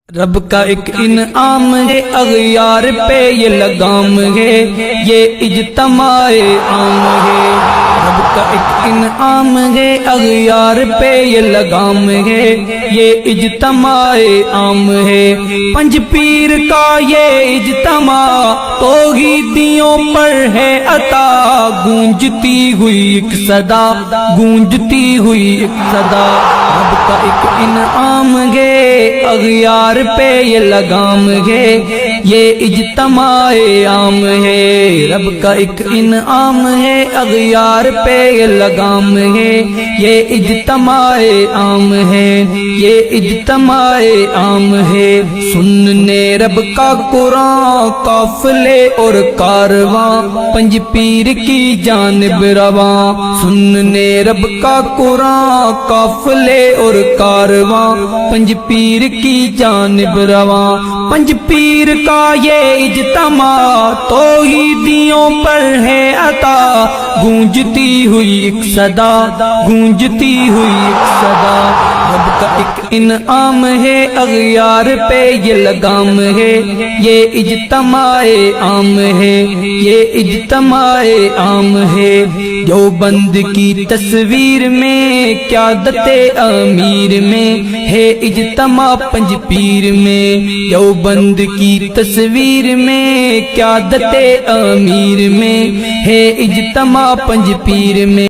رب کا ایک انعام ہے اغیار پہ یہ لگام ہے، یہ اجتماع عام ہے۔ رب کا ایک انعام ہے اغیار پہ یہ لگام ہے، یہ اجتماع عام ہے۔ پنج پیر کا یہ اجتماع توحیدیوں پر ہے عطا، گونجتی ہوئی ایک صدا، گونجتی ہوئی ایک صدا۔ رب کا ایک انعام ہے اغیار پہ یہ لگام ہے، یہ اجتماع عام ہے۔ رب کا ایک انعام ہے اغیار پہ یہ لگام ہے، یہ اجتماع عام ہے، یہ اجتماع عام ہے۔ سننے رب کا قرآن قافلے اور کارواں، پنج پیر کی جانب رواں۔ سننے رب کا قرآن قافلے اور کارواں، پنج پیر کی جانب رواں۔ پنج پیر کا یہ اجتماع توحیدیوں پر ہے عطا، گونجتی ہوئی ایک صدا، گونجتی ہوئی ایک صدا۔ رب کا ایک انعام ہے اغیار پہ یہ لگام ہے، یہ اجتماع عام ہے، یہ اجتماع عام ہے۔ دیوبند کی تصویر میں قیادت امیر میں ہے اجتماع پنج پیر میں، دیوبند کی تصویر میں قیادت امیر میں ہے اجتماع پنج پیر میں۔